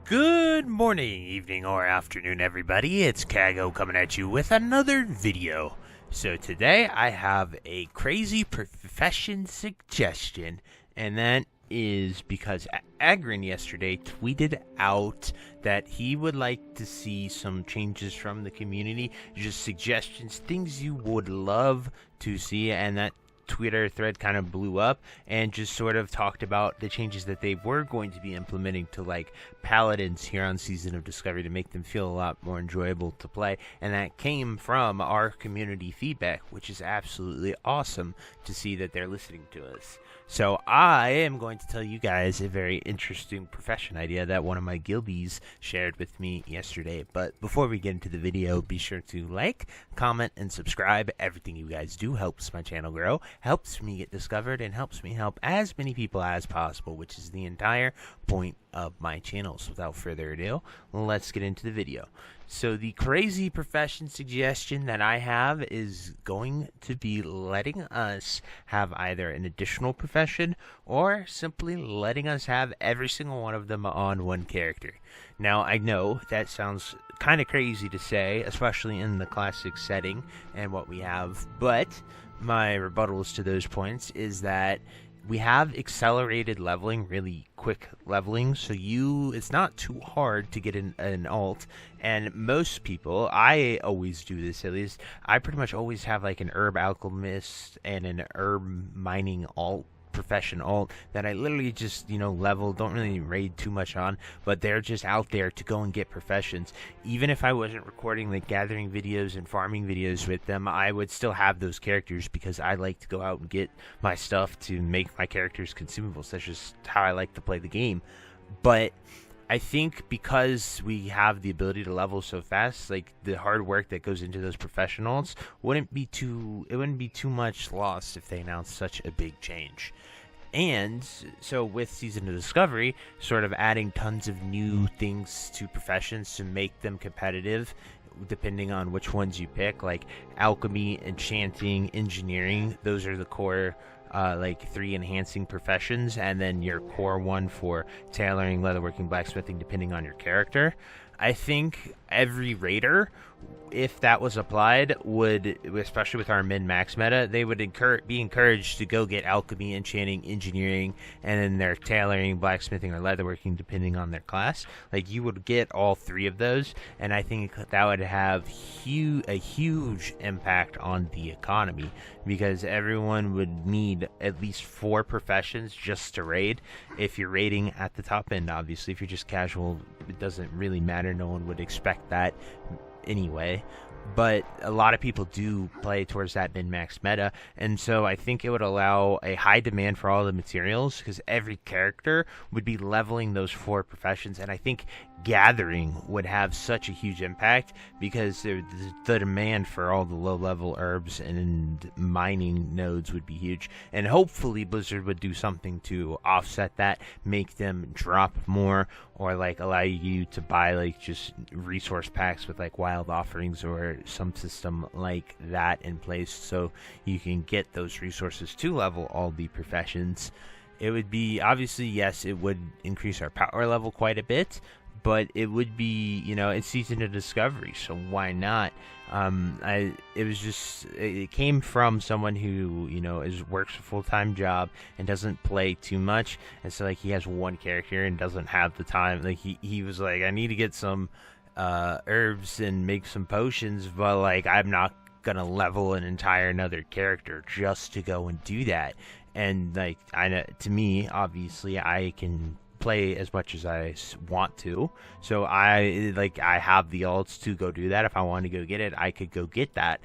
Good morning, evening, or afternoon, everybody. It's Kaghoe coming at you with another video. So today I have a crazy profession suggestion, and that is because Agrin yesterday tweeted out that he would like to see some changes from the community, just suggestions, things you would love to see, and that Twitter thread kind of blew up and just sort of talked about the changes that they were going to be implementing to like paladins here on Season of Discovery to make them feel a lot more enjoyable to play, and that came from our community feedback, which is absolutely awesome to see that they're listening to us. So I am going to tell you guys a very interesting profession idea that one of my guildies shared with me yesterday. But before we get into the video, be sure to like, comment, and subscribe. Everything you guys do helps my channel grow, helps me get discovered, and helps me help as many people as possible, which is the entire point of my channel. So without further ado, let's get into the video. So the crazy profession suggestion that I have is going to be letting us have either an additional profession or simply letting us have every single one of them on one character. Now, I know that sounds kind of crazy to say, especially in the classic setting and what we have, but my rebuttals to those points is that we have accelerated leveling, really quick leveling, so it's not too hard to get an alt, and most people, I always do this at least, I pretty much always have like an herb alchemist and an herb mining alt, profession alt, that I literally just, level, don't really raid too much on, but they're just out there to go and get professions. Even if I wasn't recording like gathering videos and farming videos with them, I would still have those characters because I like to go out and get my stuff to make my characters consumables. That's just how I like to play the game. But I think because we have the ability to level so fast, like the hard work that goes into those professionals wouldn't be too much lost if they announced such a big change. And so with Season of Discovery, sort of adding tons of new things to professions to make them competitive, depending on which ones you pick, like alchemy, enchanting, engineering, those are the core like 3 enhancing professions, and then your core one for tailoring, leatherworking, blacksmithing, depending on your character. I think every raider, if that was applied, would, especially with our min-max meta, they would be encouraged to go get alchemy, enchanting, engineering, and then their tailoring, blacksmithing, or leatherworking, depending on their class. Like, you would get all 3 of those, and I think that would have a huge impact on the economy, because everyone would need at least 4 professions just to raid. If you're raiding at the top end, obviously, if you're just casual, it doesn't really matter. No one would expect that anyway, but a lot of people do play towards that min-max meta, and so I think it would allow a high demand for all the materials, because every character would be leveling those 4 professions, and I think gathering would have such a huge impact because the demand for all the low-level herbs and mining nodes would be huge, and hopefully Blizzard would do something to offset that, make them drop more, or like allow you to buy like just resource packs with like wild offerings or some system like that in place, so you can get those resources to level all the professions. It would be, obviously, yes, it would increase our power level quite a bit, but it would be, it's Season of Discovery, so why not? It came from someone who, works a full-time job and doesn't play too much, and so, like, he has one character and doesn't have the time. Like, he was like, I need to get some herbs and make some potions, but, like, I'm not gonna level an entire another character just to go and do that. And, like, to me, obviously, I can play as much as I want to, so I have the alts to go do that. If I want to go get it, I could go get that.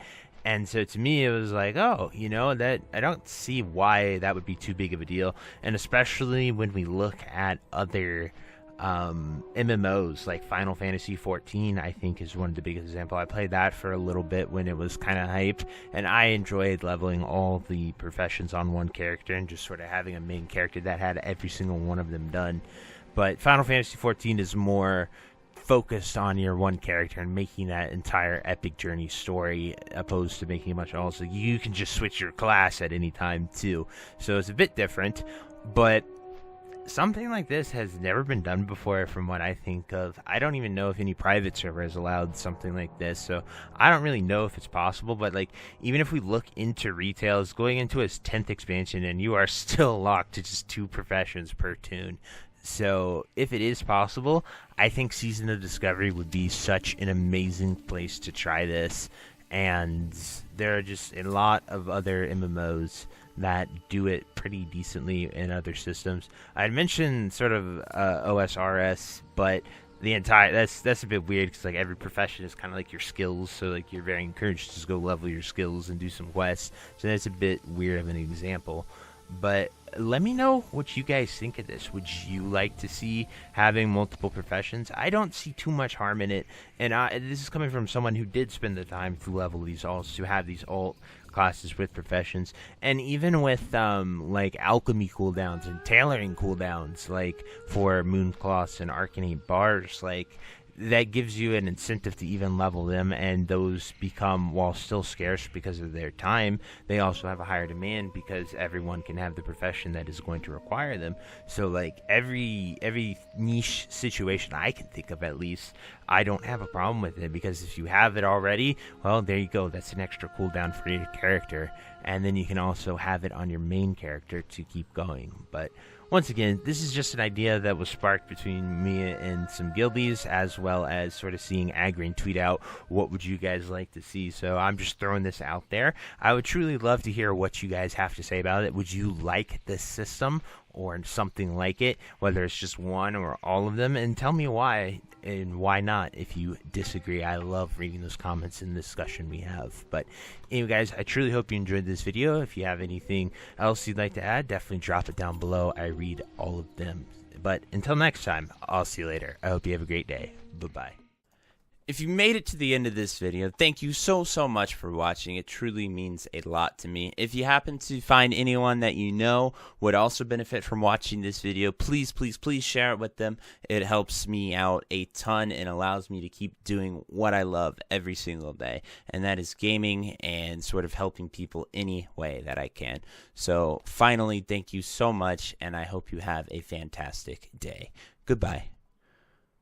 And so to me, it was like, oh, that I don't see why that would be too big of a deal. And especially when we look at other MMOs like Final Fantasy XIV, I think is one of the biggest examples. I played that for a little bit when it was kind of hyped, and I enjoyed leveling all the professions on one character and just sort of having a main character that had every single one of them done. But Final Fantasy XIV is more focused on your one character and making that entire epic journey story, opposed to making a bunch of also you can just switch your class at any time too, so it's a bit different. But something like this has never been done before from what I think of. I don't even know if any private server has allowed something like this, so I don't really know if it's possible, but like even if we look into retails, going into its 10th expansion and you are still locked to just 2 professions per toon. So if it is possible, I think Season of Discovery would be such an amazing place to try this, and there are just a lot of other MMOs that do it pretty decently in other systems. I'd mentioned sort of OSRS, but the entire that's a bit weird because like every profession is kind of like your skills, so like you're very encouraged to just go level your skills and do some quests. So that's a bit weird of an example. But let me know what you guys think of this. Would you like to see having multiple professions? I don't see too much harm in it, and this is coming from someone who did spend the time to level these alts, to have these alt classes with professions, and even with like alchemy cooldowns and tailoring cooldowns, like for mooncloths and arcanate bars, like that gives you an incentive to even level them, and those become, while still scarce because of their time, they also have a higher demand because everyone can have the profession that is going to require them. So like every niche situation I can think of, at least, I don't have a problem with it, because if you have it already, well, there you go, that's an extra cooldown for your character, and then you can also have it on your main character to keep going. But once again, this is just an idea that was sparked between me and some guildies, as well as sort of seeing Agrine tweet out, what would you guys like to see? So I'm just throwing this out there. I would truly love to hear what you guys have to say about it. Would you like this system or something like it, whether it's just one or all of them? And tell me why and why not if you disagree. I love reading those comments and discussion we have. But anyway, guys, I truly hope you enjoyed this video. If you have anything else you'd like to add, definitely drop it down below. I read all of them. But until next time, I'll see you later. I hope you have a great day. Bye-bye. If you made it to the end of this video, thank you so much for watching. It truly means a lot to me. If you happen to find anyone that you know would also benefit from watching this video, please share it with them. It helps me out a ton and allows me to keep doing what I love every single day, and that is gaming and sort of helping people any way that I can. So finally, thank you so much, and I hope you have a fantastic day. Goodbye.